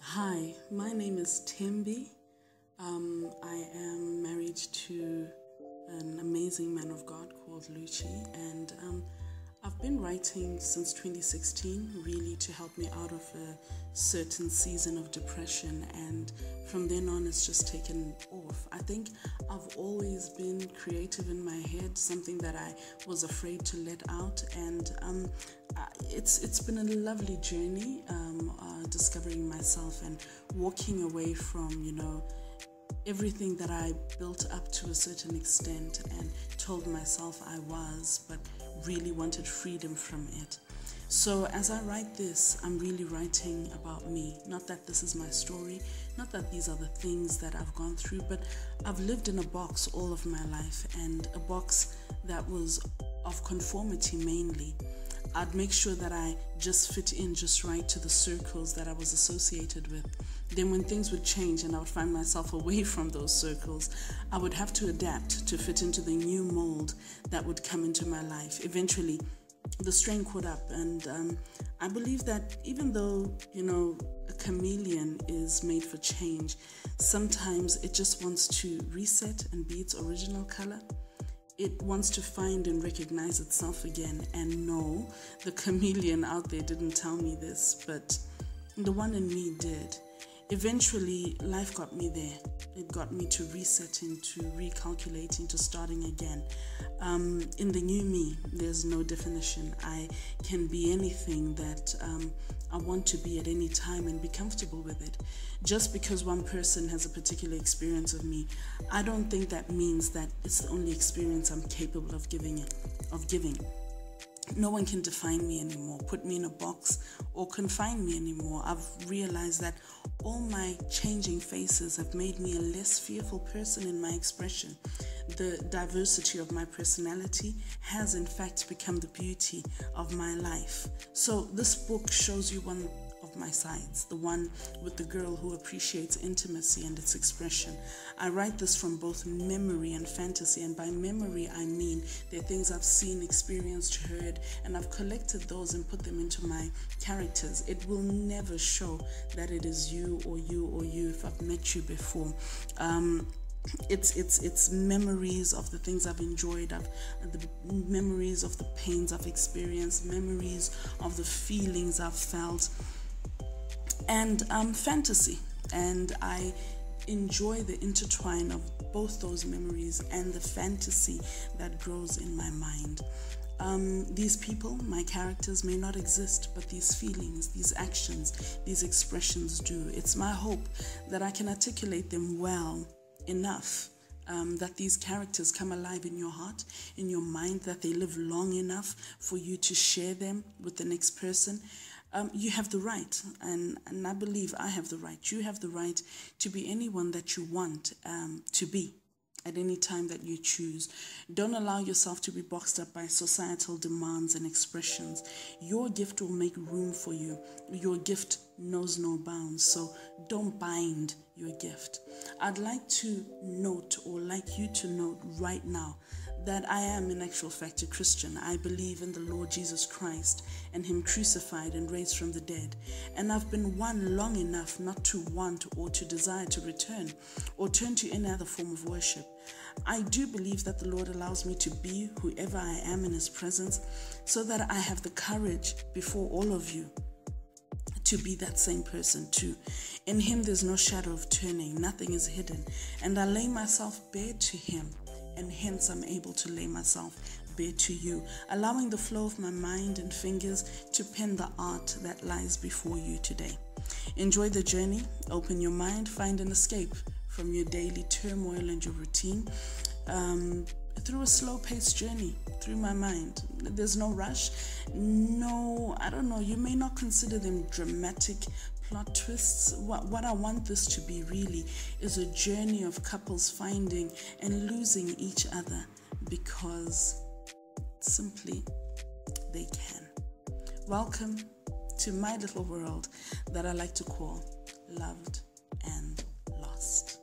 Hi, my name is Tembi. I am married to an amazing man of God called Lucci, and I've been writing since 2016, really to help me out of a certain season of depression, and from then on it's just taken off. I think I've always been creative in my head, something that I was afraid to let out, and it's been a lovely journey, discovering myself and walking away from, everything that I built up to a certain extent and told myself I was, but really wanted freedom from it. So as I write this, I'm really writing about me. Not that this is my story, not that these are the things that I've gone through, but I've lived in a box all of my life, and a box that was of conformity mainly. I'd make sure that I just fit in just right to the circles that I was associated with. Then when things would change and I would find myself away from those circles, I would have to adapt to fit into the new mold that would come into my life. Eventually, the strain caught up, and I believe that even though, a chameleon is made for change, sometimes it just wants to reset and be its original color. It wants to find and recognize itself again. And no, the chameleon out there didn't tell me this, but the one in me did. Eventually, life got me there. It got me to resetting, to recalculating, to starting again. In the new me, there's no definition. I can be anything that I want to be at any time and be comfortable with it. Just because one person has a particular experience of me, I don't think that means that it's the only experience I'm capable of giving. No one can define me anymore, put me in a box, or confine me anymore. I've realized that all my changing faces have made me a less fearful person in my expression. The diversity of my personality has in fact become the beauty of my life. So this book shows you one of my sides, the one with the girl who appreciates intimacy and its expression. I write this from both memory and fantasy, and by memory I mean they're things I've seen, experienced, heard, and I've collected those and put them into my characters. It will never show that it is you or you or you if I've met you before. It's memories of the things I've enjoyed, the memories of the pains I've experienced, memories of the feelings I've felt, and fantasy. And I enjoy the intertwine of both those memories and the fantasy that grows in my mind. These people, my characters, may not exist, but these feelings, these actions, these expressions do. It's my hope that I can articulate them well enough, that these characters come alive in your heart, in your mind, that they live long enough for you to share them with the next person. You have the right, and I believe I have the right. You have the right to be anyone that you want to be at any time that you choose. Don't allow yourself to be boxed up by societal demands and expressions. Your gift will make room for you. Your gift knows no bounds, so don't bind your gift. I'd like to note, or like you to note right now, that I am in actual fact a Christian. I believe in the Lord Jesus Christ and Him crucified and raised from the dead. And I've been one long enough not to want or to desire to return or turn to any other form of worship. I do believe that the Lord allows me to be whoever I am in His presence, so that I have the courage before all of you to be that same person too. In Him there's no shadow of turning, nothing is hidden, and I lay myself bare to Him, and hence I'm able to lay myself bare to you, allowing the flow of my mind and fingers to pen the art that lies before you today. Enjoy the journey, open your mind, find an escape from your daily turmoil and your routine, through a slow-paced journey through my mind. There's no rush, you may not consider them dramatic plot twists. What I want this to be really is a journey of couples finding and losing each other because simply they can. Welcome to my little world that I like to call Loved and Lost.